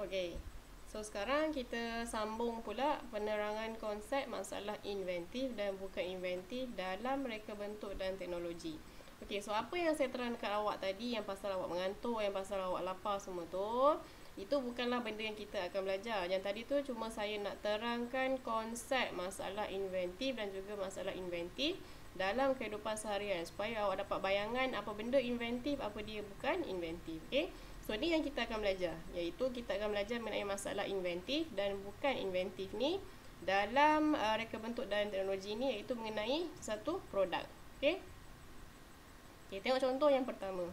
Okey. So sekarang kita sambung pula penerangan konsep masalah inventif dan bukan inventif dalam reka bentuk dan teknologi. Okey, so apa yang saya terangkan awak tadi, yang pasal awak mengantuk, yang pasal awak lapar semua tu, itu bukanlah benda yang kita akan belajar. Yang tadi tu cuma saya nak terangkan konsep masalah inventif dan juga masalah inventif dalam kehidupan seharian supaya awak dapat bayangan apa benda inventif, apa dia bukan inventif. Okey. So ni yang kita akan belajar, iaitu kita akan belajar mengenai masalah inventif dan bukan inventif ni dalam reka bentuk dan teknologi ni, iaitu mengenai satu produk. Okey. Okey, tengok contoh yang pertama.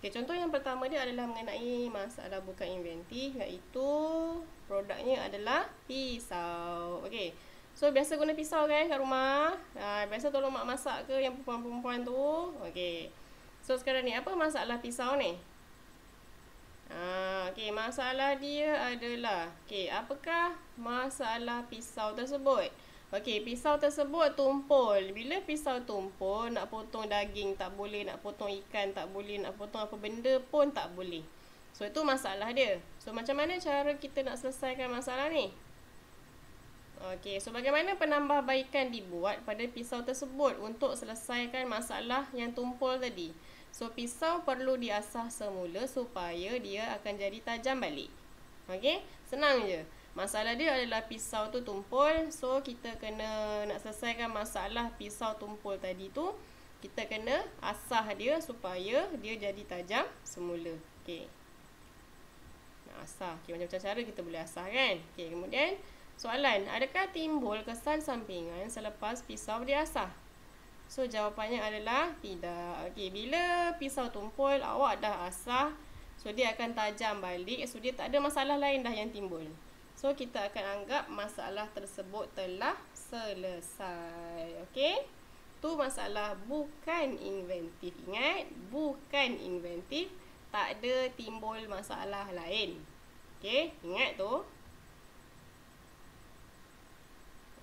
Okey, contoh yang pertama dia adalah mengenai masalah bukan inventif, iaitu produknya adalah pisau. Okey. So biasa guna pisau kan kat rumah? Biasa tolong mak masak ke yang perempuan-perempuan tu? Okey. So sekarang ni apa masalah pisau ni? Okey, masalah dia adalah, okey, apakah masalah pisau tersebut? Okey, pisau tersebut tumpul. Bila pisau tumpul, nak potong daging tak boleh, nak potong ikan tak boleh, nak potong apa benda pun tak boleh. So itu masalah dia. So macam mana cara kita nak selesaikan masalah ni? Okey, so bagaimana penambahbaikan dibuat pada pisau tersebut untuk selesaikan masalah yang tumpul tadi? So pisau perlu diasah semula supaya dia akan jadi tajam balik. Okey, senang je. Masalah dia adalah pisau tu tumpul. So kita kena nak selesaikan masalah pisau tumpul tadi tu, kita kena asah dia supaya dia jadi tajam semula. Okey. Nak asah. Okey, macam-macam cara kita boleh asah kan? Okey, kemudian soalan, adakah timbul kesan sampingan selepas pisau diasah? So jawapannya adalah tidak. Okey, bila pisau tumpul, awak dah asah, so dia akan tajam balik. So dia tak ada masalah lain dah yang timbul. So kita akan anggap masalah tersebut telah selesai. Okey. Tu masalah bukan inventif. Ingat, bukan inventif, tak ada timbul masalah lain. Okey, ingat tu.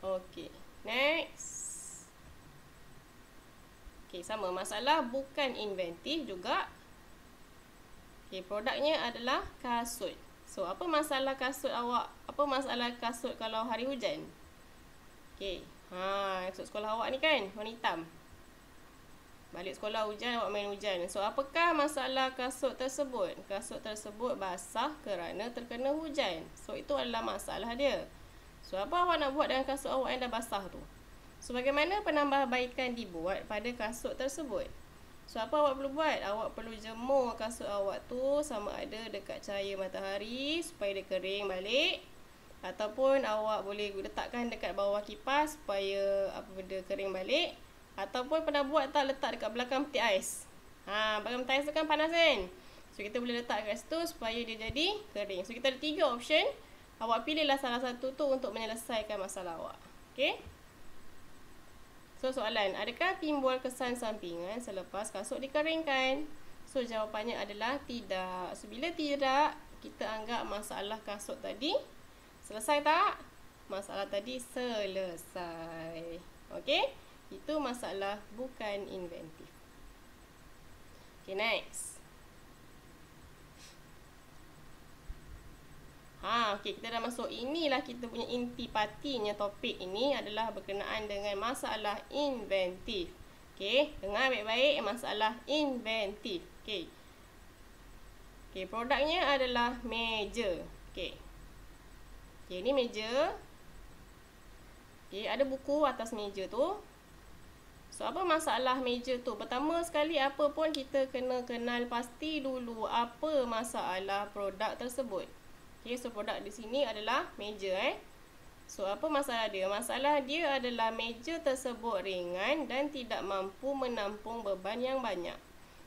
Okey, next. Okey, sama masalah bukan inventif juga. Okey, produknya adalah kasut. So, apa masalah kasut awak? Apa masalah kasut kalau hari hujan? Okey. Kasut sekolah awak ni kan warna hitam. Balik sekolah hujan, awak main hujan. So, apakah masalah kasut tersebut? Kasut tersebut basah kerana terkena hujan. So, itu adalah masalah dia. So, apa awak nak buat dengan kasut awak yang dah basah tu? So, bagaimana penambahbaikan dibuat pada kasut tersebut? So, apa awak perlu buat? Awak perlu jemur kasut awak tu sama ada dekat cahaya matahari supaya dia kering balik. Ataupun awak boleh letakkan dekat bawah kipas supaya apa benda kering balik. Ataupun pernah buat tak letak dekat belakang peti ais? Belakang peti ais tu kan panas kan? So, kita boleh letak kat situ supaya dia jadi kering. So, kita ada 3 option. Awak pilihlah salah satu tu untuk menyelesaikan masalah awak. Okey? So, soalan, adakah timbul kesan sampingan selepas kasut dikeringkan? So, jawapannya adalah tidak. So, bila tidak, kita anggap masalah kasut tadi selesai tak? Masalah tadi selesai. Okey? Itu masalah bukan inventif. Okay, next. Okey, kita dah masuk. Inilah kita punya intipatinya topik ini adalah berkenaan dengan masalah inventif. Okey, dengar baik-baik masalah inventif. Okey. Okey, produknya adalah meja. Okey. Okey, ini meja. Okey, ada buku atas meja tu. So, apa masalah meja tu? Pertama sekali, apa pun kita kena kenal pasti dulu apa masalah produk tersebut. Okay, so produk di sini adalah meja. So, apa masalah dia? Masalah dia adalah meja tersebut ringan dan tidak mampu menampung beban yang banyak.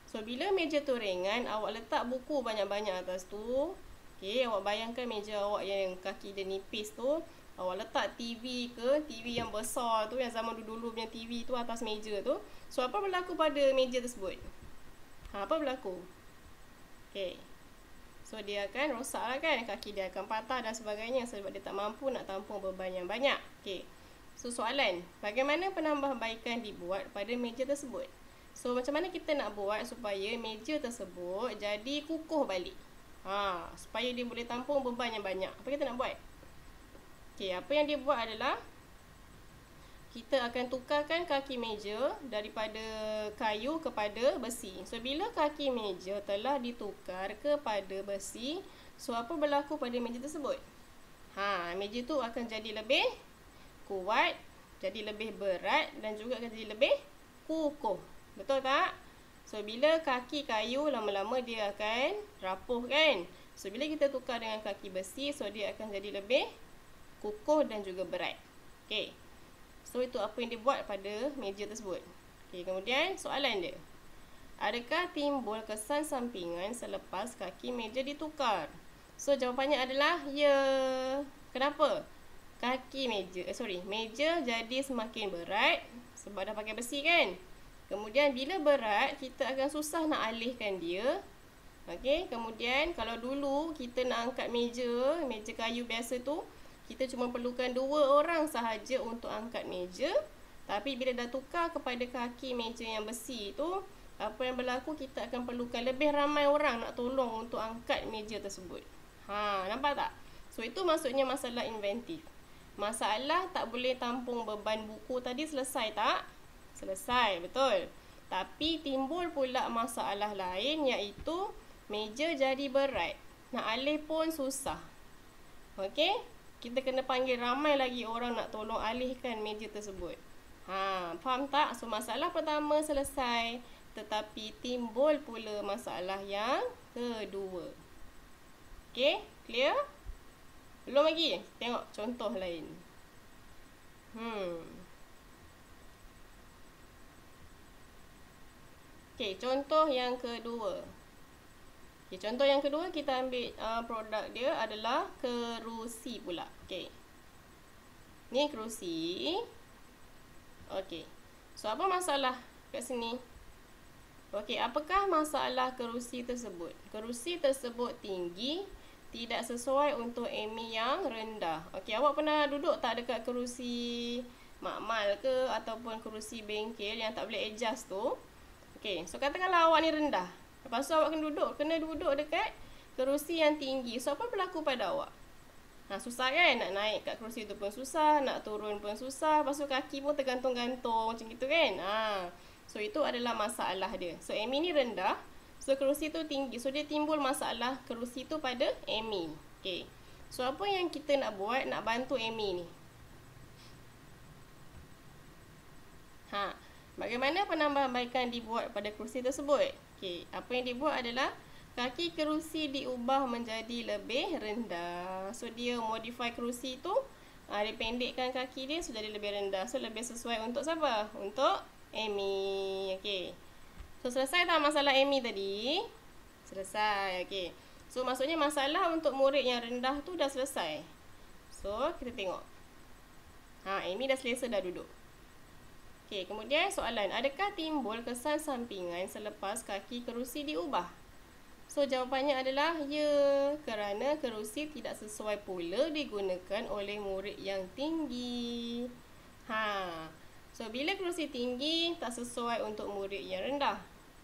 So, bila meja tu ringan, awak letak buku banyak-banyak atas tu. Okay, awak bayangkan meja awak yang kaki dia nipis tu. Awak letak TV ke, TV yang besar tu, yang zaman dulu-dulu punya TV tu atas meja tu. So, apa berlaku pada meja tersebut? Apa berlaku? Okay. So, dia akan rosak lah kan. Kaki dia akan patah dan sebagainya sebab dia tak mampu nak tampung beban yang banyak. Okay. So, soalan, bagaimana penambahbaikan dibuat pada meja tersebut? So, macam mana kita nak buat supaya meja tersebut jadi kukuh balik? Supaya dia boleh tampung beban yang banyak. Apa kita nak buat? Okey, apa yang dia buat adalah kita akan tukarkan kaki meja daripada kayu kepada besi. So, bila kaki meja telah ditukar kepada besi, so apa berlaku pada meja tersebut? Meja tu akan jadi lebih kuat, jadi lebih berat dan juga akan jadi lebih kukuh. Betul tak? So, bila kaki kayu lama-lama dia akan rapuh kan? So, bila kita tukar dengan kaki besi, so dia akan jadi lebih kukuh dan juga berat. Okey. So, itu apa yang dia buat pada meja tersebut. Okey, kemudian soalan dia. Adakah timbul kesan sampingan selepas kaki meja ditukar? So, jawapannya adalah ya. Kenapa? Meja jadi semakin berat sebab dah pakai besi kan? Kemudian bila berat, kita akan susah nak alihkan dia. Okey, kemudian kalau dulu kita nak angkat meja kayu biasa tu, kita cuma perlukan 2 orang sahaja untuk angkat meja. Tapi bila dah tukar kepada kaki meja yang besi tu, apa yang berlaku, kita akan perlukan lebih ramai orang nak tolong untuk angkat meja tersebut. Nampak tak? So, itu maksudnya masalah inventif. Masalah tak boleh tampung beban buku tadi selesai tak? Selesai, betul. Tapi timbul pula masalah lain, iaitu meja jadi berat. Nak alih pun susah. Okey? Kita kena panggil ramai lagi orang nak tolong alihkan meja tersebut. Faham tak? So, masalah pertama selesai. Tetapi timbul pula masalah yang kedua. Okey? Clear? Belum lagi? Tengok contoh lain. Okey, contoh yang kedua. Okay, contoh yang kedua, kita ambil produk dia adalah kerusi pula. Okey. Ni kerusi. Okey. So, apa masalah kat sini? Okey, apakah masalah kerusi tersebut? Kerusi tersebut tinggi, tidak sesuai untuk ME yang rendah. Okey, awak pernah duduk tak dekat kerusi makmal ke ataupun kerusi bengkel yang tak boleh adjust tu? Okey, so katakanlah awak ni rendah. Lepas tu awak kena duduk dekat kerusi yang tinggi. So, apa berlaku pada awak? Susah kan? Nak naik kat kerusi tu pun susah, nak turun pun susah. Lepas tu kaki pun tergantung-gantung macam gitu kan? So, itu adalah masalah dia. So, ME ni rendah. So, kerusi tu tinggi. So, dia timbul masalah kerusi tu pada ME. Okay. So, apa yang kita nak buat? Nak bantu ME ni. Bagaimana penambahbaikan dibuat pada kerusi tersebut? Okey, apa yang dibuat adalah kaki kerusi diubah menjadi lebih rendah. So, dia modify kerusi tu, dia pendekkan kaki dia, so jadi lebih rendah. So, lebih sesuai untuk siapa? Untuk ME. Okey. So, selesai tak masalah ME tadi? Selesai. Okey. So, maksudnya masalah untuk murid yang rendah tu dah selesai. So, kita tengok. ME dah selesa dah duduk. Okey, kemudian soalan, adakah timbul kesan sampingan selepas kaki kerusi diubah? So, jawapannya adalah ya, kerana kerusi tidak sesuai pula digunakan oleh murid yang tinggi. So, bila kerusi tinggi, tak sesuai untuk murid yang rendah.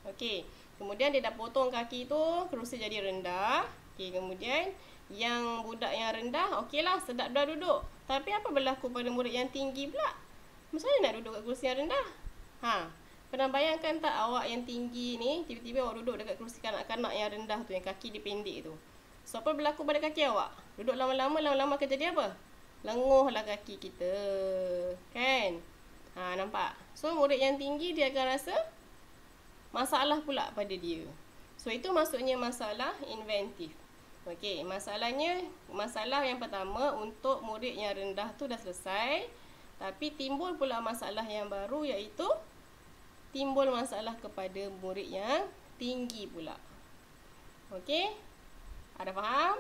Okey, kemudian dia dah potong kaki tu, kerusi jadi rendah. Okey, kemudian yang budak yang rendah, okeylah, sedap dah duduk. Tapi apa berlaku pada murid yang tinggi pula? Macam mana nak duduk kat kerusi yang rendah? Pernah bayangkan tak awak yang tinggi ni, tiba-tiba awak duduk dekat kerusi kanak-kanak yang rendah tu, yang kaki dia pendek tu. So, apa berlaku pada kaki awak? Duduk lama-lama akan jadi apa? Lenguhlah kaki kita. Kan? Nampak? So, murid yang tinggi dia akan rasa masalah pula pada dia. So, itu maksudnya masalah inventif. Okey, masalah yang pertama untuk murid yang rendah tu dah selesai. Tapi timbul pula masalah yang baru, iaitu timbul masalah kepada murid yang tinggi pula. Okey? Ada faham?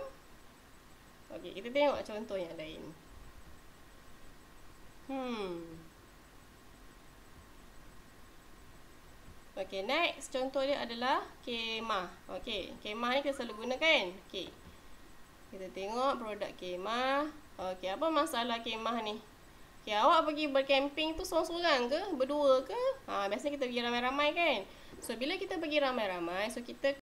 Okey, kita tengok contoh yang lain. Okey, next contoh dia adalah kemah. Okey, kemah ni kita selalu gunakan. Okey. Kita tengok produk kemah. Okey, apa masalah kemah ni? Okay, awak pergi bercamping tu seorang-seorang ke? Berdua ke? Biasanya kita pergi ramai-ramai kan? So, bila kita pergi ramai-ramai, so kita